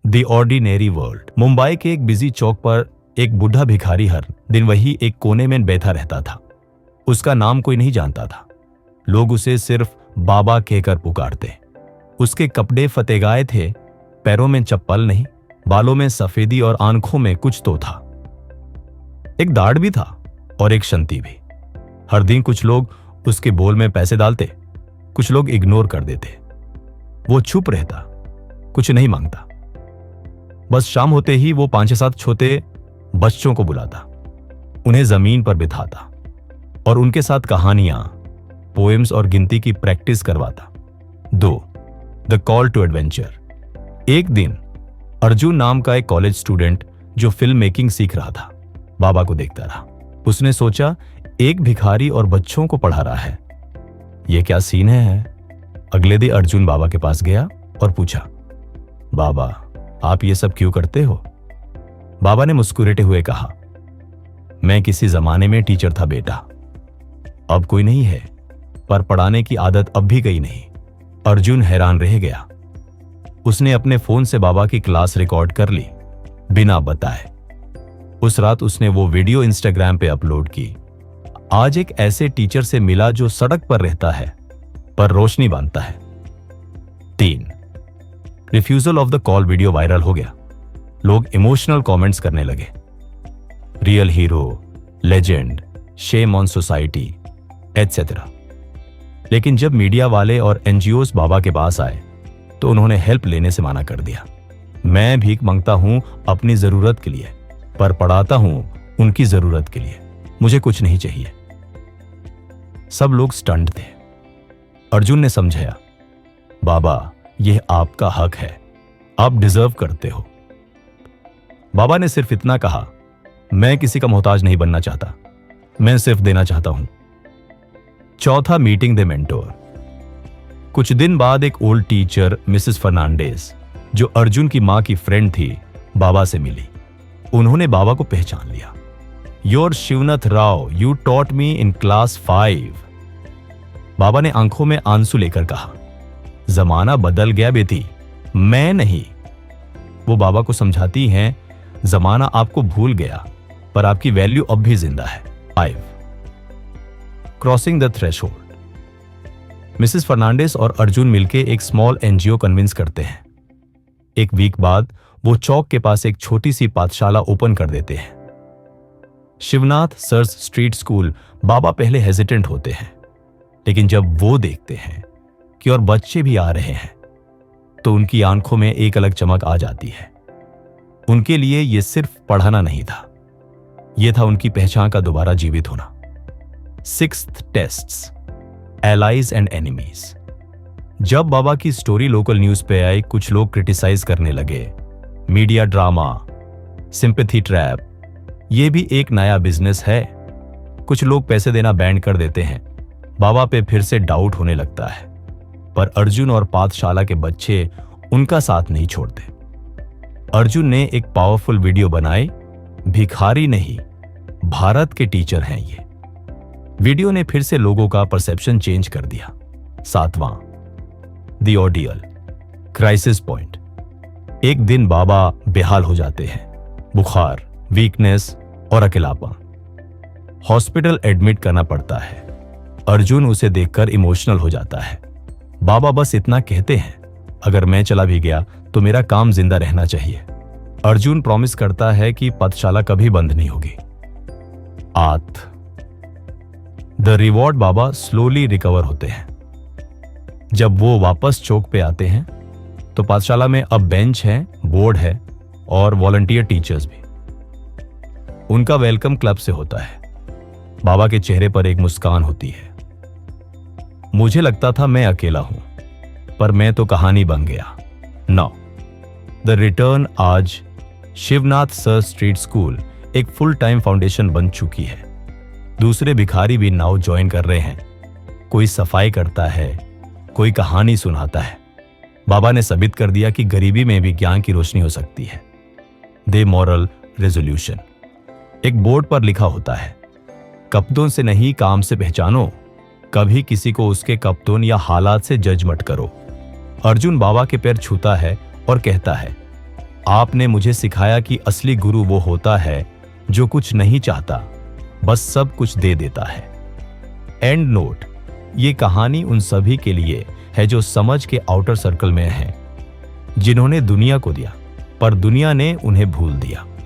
The ordinary world. Mumbai के एक busy चौक पर एक बूढ़ा भिखारी हर दिन वही एक कोने में बैठा रहता था। उसका नाम कोई नहीं जानता था। लोग उसे सिर्फ बाबा कहकर पुकारते। उसके कपड़े फतेगाए थे, पैरों में चप्पल नहीं, बालों में सफेदी और आंखों में कुछ तो था। एक दाढ़ भी था और एक शंती भी। हर दिन कुछ लोग उसके बोल में पैसे डालते, कुछ लोग इग्नोर कर देते। वो चुप रहता, कुछ नहीं मांगता। बस शाम होते ही वो 5-7 छोटे बच्चों को बुलाता, उन्हें जमीन पर बिठाता और उनके साथ कहानियां, पोएम्स और गिनती की प्रैक्टिस करवाता। 2. The call to adventure. एक दिन अर्जुन नाम का एक कॉलेज स्टूडेंट जो फिल्म मेकिंग सीख रहा था, बाबा को देखता रहा। उसने सोचा, एक भिखारी और बच्चों को पढ़ा रहा है, यह क्या सीन है। अगले दिन अर्जुन बाबा के पास गया और पूछा, बाबा आप ये सब क्यों करते हो? बाबा ने मुस्कुराते हुए कहा, मैं किसी जमाने में टीचर था बेटा, अब कोई नहीं है, पर पढ़ाने की आदत अब भी गई नहीं। अर्जुन हैरान रह गया। उसने अपने फोन से बाबा की क्लास रिकॉर्ड कर ली, बिना बताए। उस रात उसने वो वीडियो इंस्टाग्राम पे अपलोड की। आज एक ऐसे टीचर से मिला जो सड़क पर रहता है पर रोशनी बांधता है। 3. Refusal of the call video viral हो गया। लोग इमोशनल कमेंट्स करने लगे, real hero, legend, shame on society etcetera. लेकिन जब मीडिया वाले और एनजीओस बाबा के पास आए तो उन्होंने हेल्प लेने से मना कर दिया। मैं भीख मांगता हूं अपनी जरूरत के लिए, पर पढ़ाता हूं उनकी जरूरत के लिए, मुझे कुछ नहीं चाहिए। सब लोग स्टंट थे। अर्जुन ने समझाया, बाबा यह आपका हक है, आप डिजर्व करते हो। बाबा ने सिर्फ इतना कहा, मैं किसी का मोहताज नहीं बनना चाहता, मैं सिर्फ देना चाहता हूं। 4. Meeting the mentor. कुछ दिन बाद एक ओल्ड टीचर मिसेस फर्नांडिस, जो अर्जुन की मां की फ्रेंड थी, बाबा से मिली। उन्होंने बाबा को पहचान लिया। Your Shivnath Rao, you taught me in class 5। बाबा ने आंखों में आंसू लेकर कहा, जमाना बदल गया बेटी, मैं नहीं। वो बाबा को समझाती हैं, जमाना आपको भूल गया पर आपकी वैल्यू अब भी जिंदा है। 5. Crossing the threshold. Mrs Fernandes और अर्जुन मिलकर एक स्मॉल एनजीओ कन्विंस करते हैं। एक वीक बाद वो चौक के पास एक छोटी सी पाठशाला ओपन कर देते हैं। Shivnath sir's street school. बाबा पहले हेजिटेंट होते हैं, लेकिन जब वो देखते हैं कि और बच्चे भी आ रहे हैं तो उनकी आंखों में एक अलग चमक आ जाती है। उनके लिए यह सिर्फ पढ़ाना नहीं था, यह था उनकी पहचान का दोबारा जीवित होना। 6th tests, allies and enemies. जब बाबा की स्टोरी लोकल न्यूज पे आई, कुछ लोग क्रिटिसाइज करने लगे, मीडिया ड्रामा, सिंपैथी ट्रैप, यह भी एक नया बिजनेस है। कुछ लोग पैसे देना बैंड कर देते हैं, बाबा पे फिर से डाउट होने लगता है। पर अर्जुन और पाठशाला के बच्चे उनका साथ नहीं छोड़ते। अर्जुन ने एक पावरफुल वीडियो बनाई, भिखारी नहीं, भारत के टीचर हैं ये। वीडियो ने फिर से लोगों का परसेप्शन चेंज कर दिया। 7वां, द ऑर्डियल, क्राइसिस पॉइंट। एक दिन बाबा बेहाल हो जाते हैं, बुखार, वीकनेस और अकेलापन। हॉस्पिटल एडमिट करना पड़ता है। अर्जुन उसे देखकर इमोशनल हो जाता है। बाबा बस इतना कहते हैं, अगर मैं चला भी गया तो मेरा काम जिंदा रहना चाहिए। अर्जुन प्रॉमिस करता है कि पाठशाला कभी बंद नहीं होगी। 8. The reward. Baba slowly recover होते हैं। जब वो वापस चौक पे आते हैं तो पाठशाला में अब बेंच है, बोर्ड है और वॉलंटियर टीचर्स भी। उनका वेलकम क्लब से होता है। बाबा के चेहरे पर एक मुस्कान होती है। मुझे लगता था मैं अकेला हूं, पर मैं तो कहानी बन गया। 9. The return. आज शिवनाथ सर स्ट्रीट स्कूल एक फुल टाइम फाउंडेशन बन चुकी है। दूसरे भिखारी भी नाउ ज्वाइन कर रहे हैं। कोई सफाई करता है, कोई कहानी सुनाता है। बाबा ने साबित कर दिया कि गरीबी में भी ज्ञान की रोशनी हो सकती है। दे मॉरल रेजोल्यूशन। एक बोर्ड पर लिखा होता है, कपड़ों से नहीं काम से पहचानो। कभी किसी को उसके कपड़ों या हालात से जज मत करो। अर्जुन बाबा के पैर छूता है और कहता है, आपने मुझे सिखाया कि असली गुरु वो होता है जो कुछ नहीं चाहता, बस सब कुछ दे देता है। And note. ये कहानी उन सभी के लिए है जो समझ के आउटर सर्कल में हैं, जिन्होंने दुनिया को दिया पर दुनिया ने उन्हें भूल दिया।